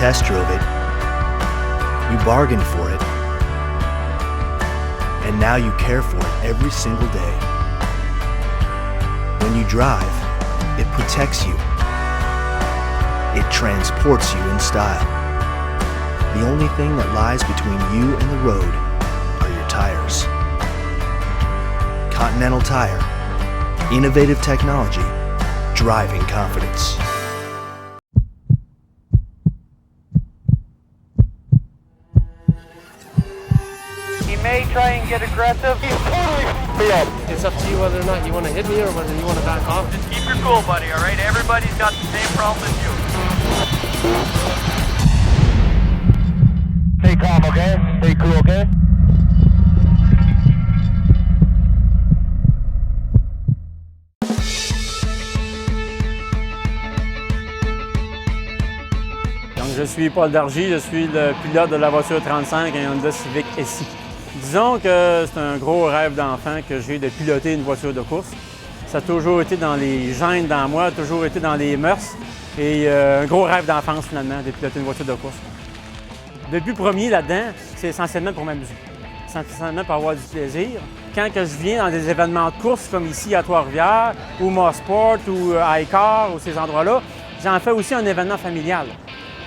test drove it, you bargained for it, and now you care for it every single day. When you drive, it protects you. It transports you in style. The only thing that lies between you and the road are your tires. Continental Tire. Innovative technology. Driving confidence. He may try and get aggressive. He's totally up. It's up to you whether or not you want to hit me or whether you want to back off. Just keep your cool, buddy, all right? Everybody's got the same problem as you. Stay calm, okay? Stay cool, okay? Donc, je suis Paul Dargy, je suis le pilote de la voiture 35, un Honda Civic SI. Disons que c'est un gros rêve d'enfant que j'ai de piloter une voiture de course. Ça a toujours été dans les gènes dans moi, toujours été dans les mœurs. Et un gros rêve d'enfance, finalement, de piloter une voiture de course. Le but premier là-dedans, c'est essentiellement pour m'amuser. C'est essentiellement pour avoir du plaisir. Quand que je viens dans des événements de course, comme ici à Trois-Rivières, ou Mosport, ou iCar, ou ces endroits-là, j'en fais aussi un événement familial.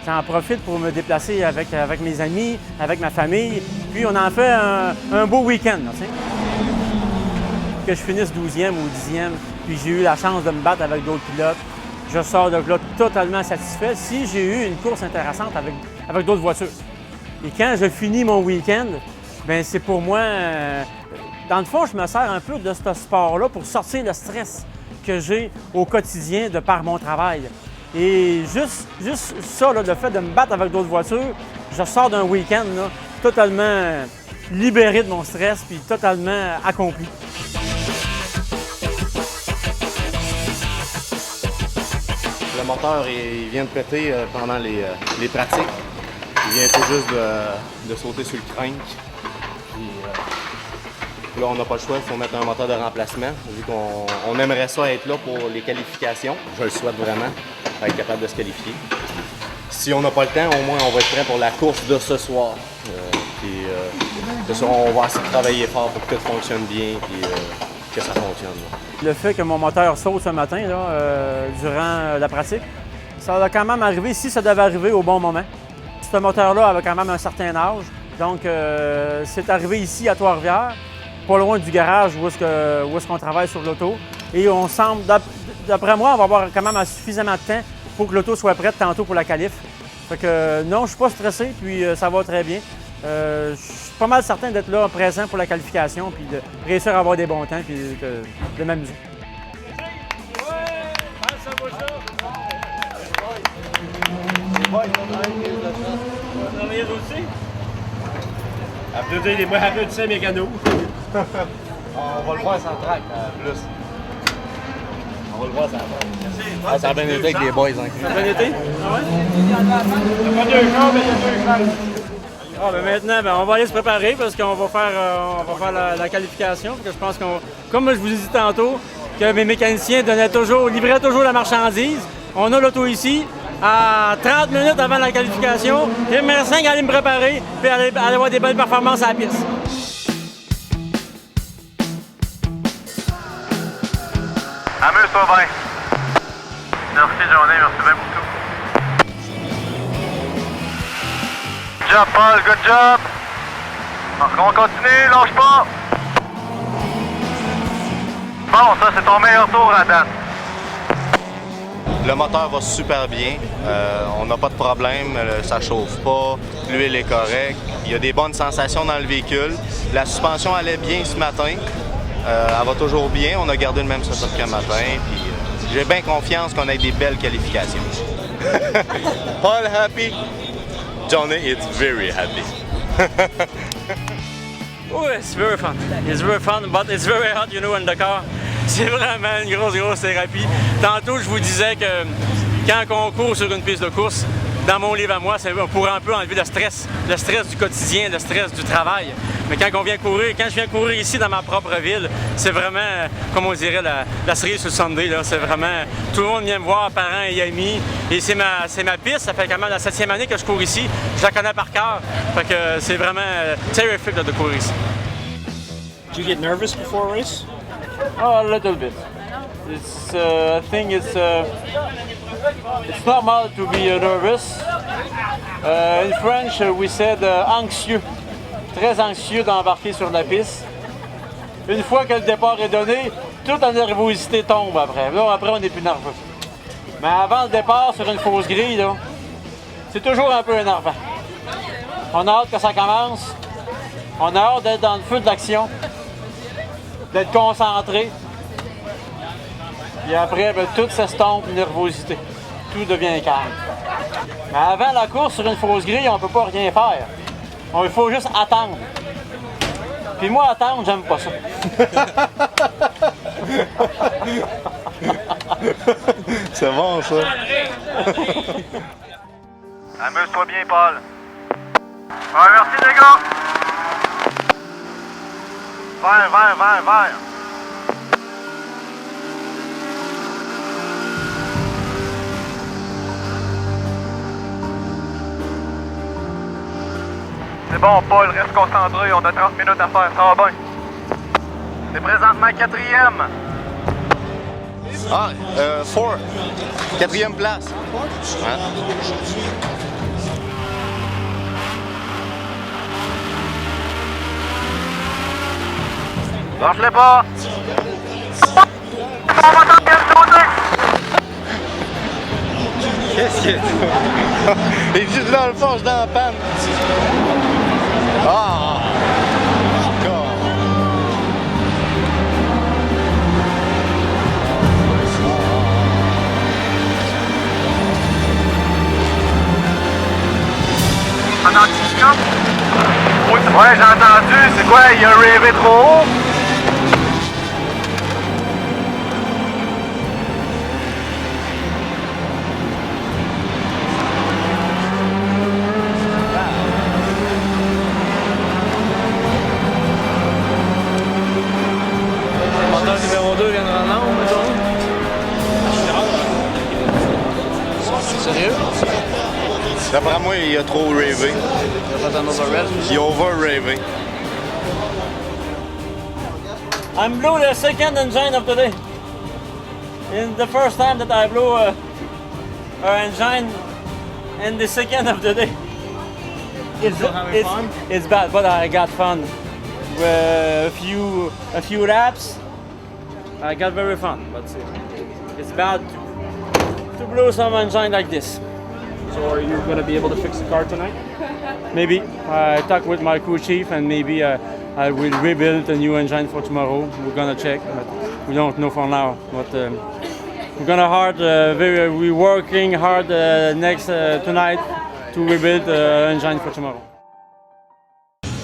J'en profite pour me déplacer avec mes amis, avec ma famille. Puis on en fait un beau week-end, tu sais. Que je finisse 12e ou 10e, puis j'ai eu la chance de me battre avec d'autres pilotes. Je sors de là totalement satisfait si j'ai eu une course intéressante avec d'autres voitures. Et quand je finis mon week-end, bien c'est pour moi... dans le fond, je me sers un peu de ce sport-là pour sortir le stress que j'ai au quotidien de par mon travail. Et juste ça, là, le fait de me battre avec d'autres voitures, je sors d'un week-end là, totalement libéré de mon stress puis totalement accompli. Le moteur, il vient de péter pendant les pratiques. Il vient tout juste de sauter sur le crank. Puis, là, on n'a pas le choix, il faut mettre un moteur de remplacement, vu qu'on aimerait ça être là pour les qualifications. Je le souhaite vraiment, être capable de se qualifier. Si on n'a pas le temps, au moins on va être prêt pour la course de ce soir. De ça, on va essayer de travailler fort pour que tout fonctionne bien et que ça fonctionne. Là. Le fait que mon moteur saute ce matin, là, durant la pratique, ça va quand même arriver, si ça devait arriver au bon moment. Ce moteur-là avait quand même un certain âge, donc c'est arrivé ici à Trois-Rivières, pas loin du garage où est-ce qu'on travaille sur l'auto. Et on semble, d'après moi, on va avoir quand même suffisamment de temps pour que l'auto soit prête tantôt pour la qualif. Fait que non, je suis pas stressé, puis ça va très bien. Je suis pas mal certain d'être là présent pour la qualification, puis de réussir à avoir des bons temps, puis de m'amuser. Applaudissez mécanos. On va le voir sans track, plus. On va le voir sans track. Ah, ça a bien été avec les boys. Hein. Ça a bien été? Ah ouais? Il n'y a pas deux chars, mais il y a deux chars. Ah, ben maintenant, on va aller se préparer parce qu'on va faire, la qualification. Parce que je pense comme je vous ai dit tantôt, que mes mécaniciens livraient toujours la marchandise. On a l'auto ici. À 30 minutes avant la qualification, j'aimerais bien aller me préparer et aller avoir des belles performances à la piste. Amuse-toi bien. Merci, Johnny. Merci bien beaucoup. Good job, Paul. Good job. On continue. Lâche pas. Bon, ça, c'est ton meilleur tour à date. Le moteur va super bien, on n'a pas de problème, ça chauffe pas, l'huile est correcte, il y a des bonnes sensations dans le véhicule. La suspension allait bien ce matin, elle va toujours bien, on a gardé le même setup qu'un matin, puis j'ai bien confiance qu'on ait des belles qualifications. Paul happy? Johnny is very happy. Oh, it's very fun. It's very fun, but it's very hot, you know, in the car. C'est vraiment une grosse thérapie. Tantôt, je vous disais que quand on court sur une piste de course, dans mon livre à moi, c'est pour un peu enlever le stress du quotidien, le stress du travail. Mais quand je viens courir ici dans ma propre ville, c'est vraiment, comme on dirait, la cerise sur le sundae. C'est vraiment, tout le monde vient me voir, parents et amis. Et c'est ma piste, ça fait quand même la 7e année que je cours ici. Je la connais par cœur. Fait que c'est vraiment terrific de courir ici. Do you get nervous before a race? Oh, a little bit. I think it's normal to be nervous. In French, we said anxieux. Très anxieux d'embarquer sur la piste. Une fois que le départ est donné, toute la nervosité tombe après. Là, après, on n'est plus nerveux. Mais avant le départ sur une fausse grille, là, c'est toujours un peu énervant. On a hâte que ça commence. On a hâte d'être dans le feu de l'action, d'être concentré. Et après, ben, tout s'estompe, nervosité. Tout devient calme. Mais avant la course, sur une fausse grille, on ne peut pas rien faire. Il faut juste attendre. Puis moi, attendre, j'aime pas ça. C'est bon, ça. Amuse-toi bien, Paul. Ouais, merci, les gars. Vert. C'est bon, Paul, reste concentré, on a 30 minutes à faire, ça va bien. C'est présentement 4e. Ah, 4. 4e place. Ouais. Lâche-les pas. On va t'en bien sauter. Qu'est-ce que c'est? Il dit dans le fond, je suis dans la panne. Ah! En anticipant? Oui, ouais, j'ai entendu. C'est quoi? Il a rêvé trop haut? Numéro 2 vient de rendre, sérieux? D'après moi, il a trop rêvé. Il a over-rêvé. I'm blew the second engine of the day. In the first time that I blew an engine in the second of the day. It's bad, but I got fun. A few laps, I got very fun, but it's bad to blow some engine like this. So are you going to be able to fix the car tonight? Maybe I talk with my crew chief and maybe I will rebuild a new engine for tomorrow. We're gonna check, but we don't know for now. But we're gonna we're working hard tonight to rebuild the engine for tomorrow.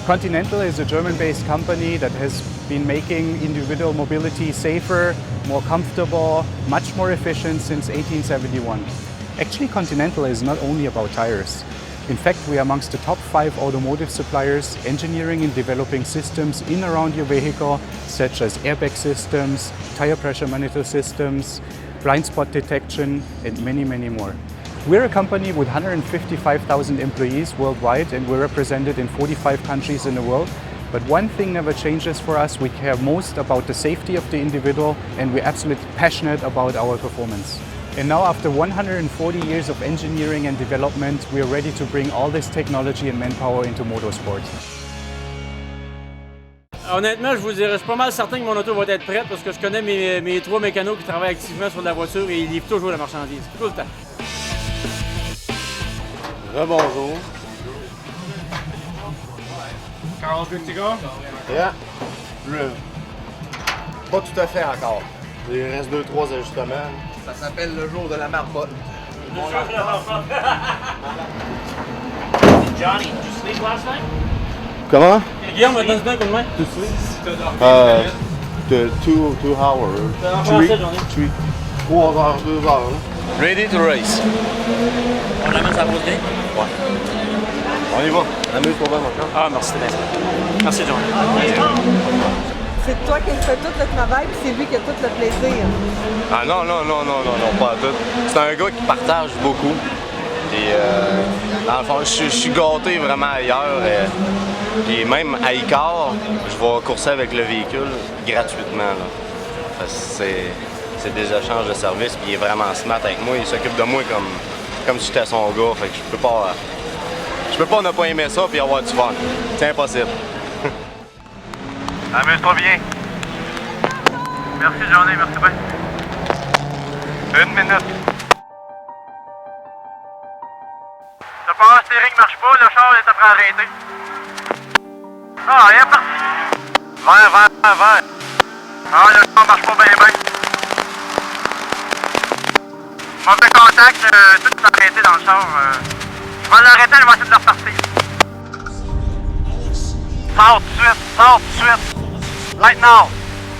Continental is a German-based company that has been making individual mobility safer, more comfortable, much more efficient since 1871. Actually, Continental is not only about tires. In fact, we are amongst the top 5 automotive suppliers engineering and developing systems in around your vehicle, such as airbag systems, tire pressure monitor systems, blind spot detection, and many, many more. We're a company with 155,000 employees worldwide, and we're represented in 45 countries in the world. But one thing never changes for us. We care most about the safety of the individual, and we're absolutely passionate about our performance. And now, after 140 years of engineering and development, we are ready to bring all this technology and manpower into motorsport. Honnêtement, je vous dirais, je suis pas mal certain que mon auto va être prête parce que je connais mes 3 mécanos qui travaillent activement sur la voiture et ils livrent toujours la marchandise, tout le temps. Rebonjour. Carl, good to go? Yeah. Pas tout à fait encore. Il reste 2-3 ajustements. Ça s'appelle le jour de la marmotte. Johnny, did you sleep last night? Comment? Guillaume, donne-nous un coup de main. 2 hours. En français, j'en ai. 3 heures, 2 heures. Ready to race. On amène ça ça roule bien? Ouais. On y va. Amuse-toi bien, mon cœur. Ah, merci, bien. Merci, John. C'est toi qui fais tout le travail, puis c'est lui qui a tout le plaisir. Ah non, pas à tout. C'est un gars qui partage beaucoup. Et dans le fond, je suis gâté vraiment ailleurs. Et même à Icar, je vais courser avec le véhicule gratuitement. Là. Parce que c'est des échanges de services, puis il est vraiment smart avec moi. Il s'occupe de moi comme si j'étais son gars. Fait que je peux pas ne pas aimer ça puis avoir du fun. C'est impossible. Amuse-toi bien. Merci, Johnny, merci bien. 1 minute. Le power steering marche pas, le char est après arrêté. Ah, il est parti. Vert. Ah, le char marche pas bien. Mauvais contact, tout est arrêté dans le char. Je vais l'arrêter, je vais essayer de le repartir. Sors tout de suite. Right now.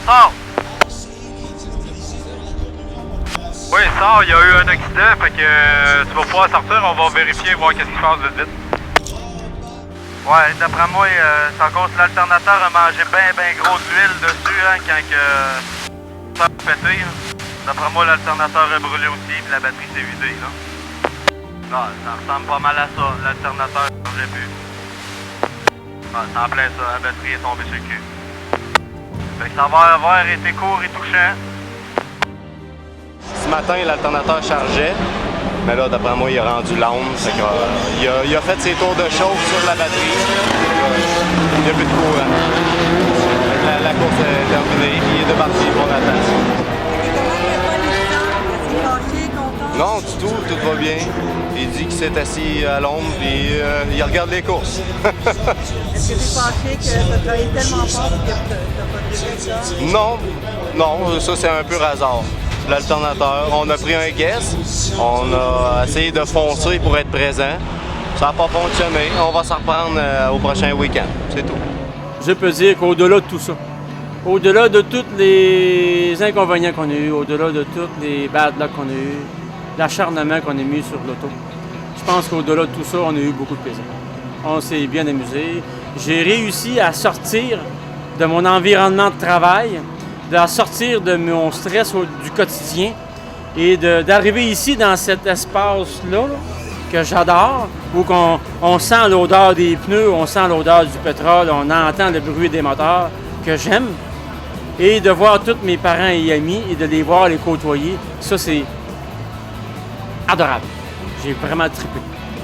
Sors. Oui, sors, il y a eu un accident, fait que tu vas pouvoir sortir, on va vérifier, voir qu'est-ce qui se passe vite. Ouais, d'après moi, c'est à cause que l'alternateur a mangé bien gros d'huile dessus quand ça a pété. D'après moi, l'alternateur a brûlé aussi, puis la batterie s'est vidée. Là. Non, ça ressemble pas mal à ça, l'alternateur ne changeait plus. Ah, c'est en plein ça, la batterie est tombée sur le cul. Fait que ça va avoir été court et touchant. Ce matin, l'alternateur chargeait, mais là, d'après moi, il a rendu l'âme. Il a fait ses tours de chauffe sur la batterie. Il n'y a plus de courant. La course est terminée, puis il est départi pour la place. Non, du tout va bien. Il dit qu'il s'est assis à l'ombre et il regarde les courses. Est-ce que tu es fâché que tu as travaillé tellement fort que tu n'as pas de résultat? Non, ça c'est un pur hasard. L'alternateur, on a pris un guess, on a essayé de foncer pour être présent. Ça n'a pas fonctionné. On va s'en reprendre au prochain week-end. C'est tout. Je peux dire qu'au-delà de tout ça, au-delà de tous les inconvénients qu'on a eus, au-delà de tous les bad luck qu'on a eus, l'acharnement qu'on a mis sur l'auto, je pense qu'au-delà de tout ça, on a eu beaucoup de plaisir. On s'est bien amusé. J'ai réussi à sortir de mon environnement de travail, de sortir de mon stress du quotidien et d'arriver ici dans cet espace-là là, que j'adore, où on sent l'odeur des pneus, on sent l'odeur du pétrole, on entend le bruit des moteurs, que j'aime, et de voir tous mes parents et amis et de les voir les côtoyer, ça c'est adorable. J'ai vraiment trippé.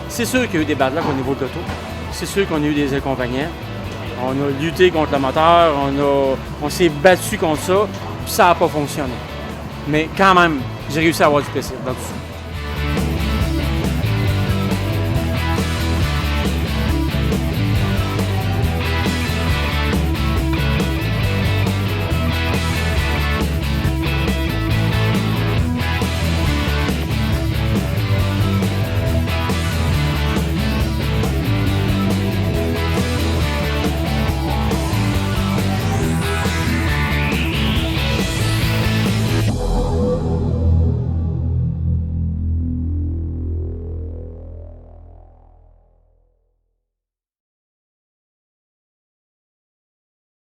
C'est sûr qu'il y a eu des bad luck au niveau de l'auto, c'est sûr qu'on a eu des inconvénients. On a lutté contre le moteur, on s'est battu contre ça, puis ça n'a pas fonctionné. Mais quand même, j'ai réussi à avoir du plaisir dans tout ça.